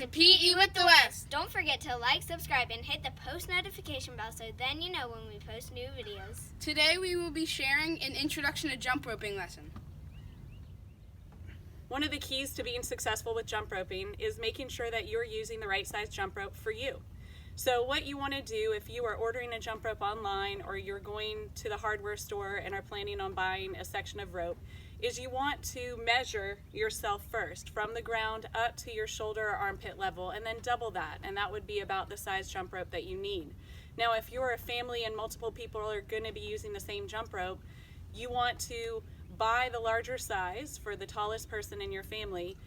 to PE with the West. Don't forget to like, subscribe, and hit the post notification bell so then you know when we post new videos. Today we will be sharing an introduction to jump roping lesson. One of the keys to being successful with jump roping is making sure that you're using the right size jump rope for you. So what you want to do if you are ordering a jump rope online or you're going to the hardware store and are planning on buying a section of rope is you want to measure yourself first from the ground up to your shoulder or armpit level and then double that, and that would be about the size jump rope that you need. Now if you're a family and multiple people are going to be using the same jump rope, you want to buy the larger size for the tallest person in your family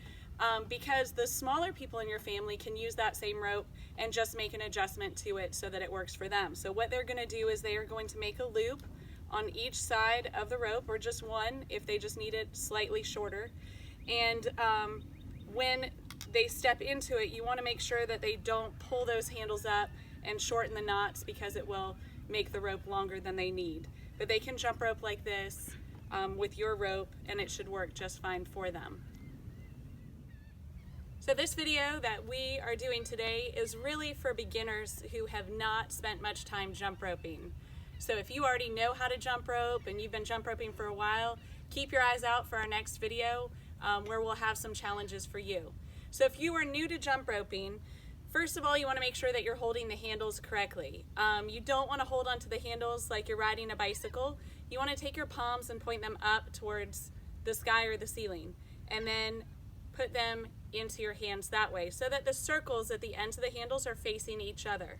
because the smaller people in your family can use that same rope and just make an adjustment to it so that it works for them. So what they're going to do is they are going to make a loop on each side of the rope, or just one if they just need it slightly shorter. And when they step into it, you want to make sure that they don't pull those handles up and shorten the knots because it will make the rope longer than they need. But they can jump rope like this with your rope and it should work just fine for them. So this video that we are doing today is really for beginners who have not spent much time jump roping. So if you already know how to jump rope and you've been jump roping for a while, keep your eyes out for our next video where we'll have some challenges for you. So if you are new to jump roping, first of all, you want to make sure that you're holding the handles correctly. You don't want to hold onto the handles like you're riding a bicycle. You want to take your palms and point them up towards the sky or the ceiling, and then put them into your hands that way so that the circles at the ends of the handles are facing each other.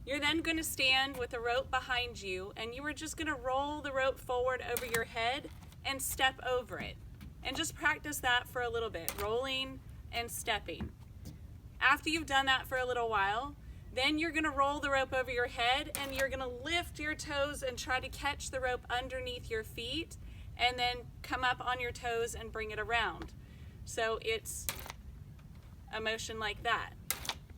You're then going to stand with the rope behind you, and you are just going to roll the rope forward over your head and step over it. And just practice that for a little bit, rolling and stepping. After you've done that for a little while, then you're going to roll the rope over your head and you're going to lift your toes and try to catch the rope underneath your feet and then come up on your toes and bring it around. So it's a motion like that.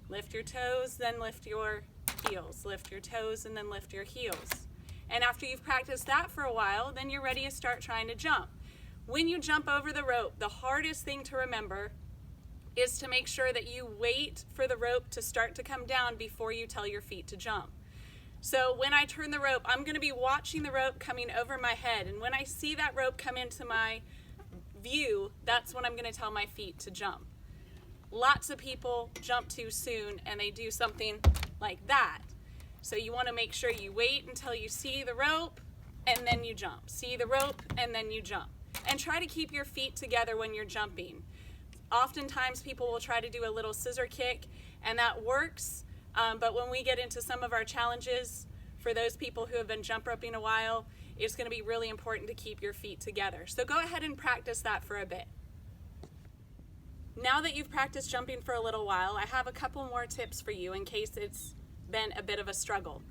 Lift your toes, then lift your heels. Lift your toes and then lift your heels. And after you've practiced that for a while, then you're ready to start trying to jump. When you jump over the rope, the hardest thing to remember is to make sure that you wait for the rope to start to come down before you tell your feet to jump. So when I turn the rope, I'm going to be watching the rope coming over my head, and when I see that rope come into my view, that's when I'm going to tell my feet to jump. Lots of people jump too soon and they do something like that. So you want to make sure you wait until you see the rope and then you jump. See the rope and then you jump. And try to keep your feet together when you're jumping. Oftentimes people will try to do a little scissor kick and that works, but when we get into some of our challenges for those people who have been jump roping a while, it's going to be really important to keep your feet together. So go ahead and practice that for a bit. Now that you've practiced jumping for a little while, I have a couple more tips for you in case it's been a bit of a struggle.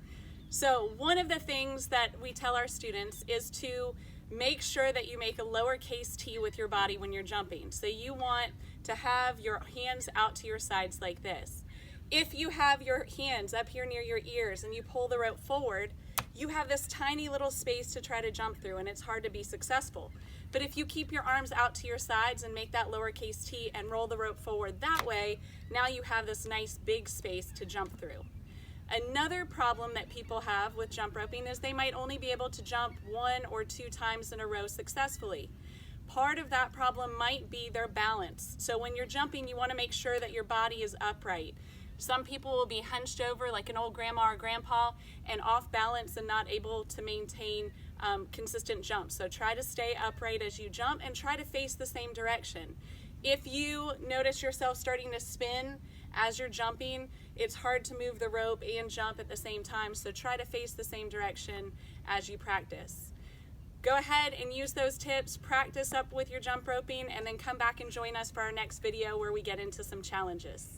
So one of the things that we tell our students is to make sure that you make a lowercase t with your body when you're jumping. So you want to have your hands out to your sides like this. If you have your hands up here near your ears and you pull the rope forward, you have this tiny little space to try to jump through and it's hard to be successful. But if you keep your arms out to your sides and make that lowercase t and roll the rope forward that way, now you have this nice big space to jump through. Another problem that people have with jump roping is they might only be able to jump 1 or 2 times in a row successfully. Part of that problem might be their balance. So when you're jumping, you want to make sure that your body is upright. Some people will be hunched over like an old grandma or grandpa and off balance and not able to maintain consistent jumps. So try to stay upright as you jump and try to face the same direction. If you notice yourself starting to spin as you're jumping, it's hard to move the rope and jump at the same time, so try to face the same direction as you practice. Go ahead and use those tips, practice up with your jump roping, and then come back and join us for our next video where we get into some challenges.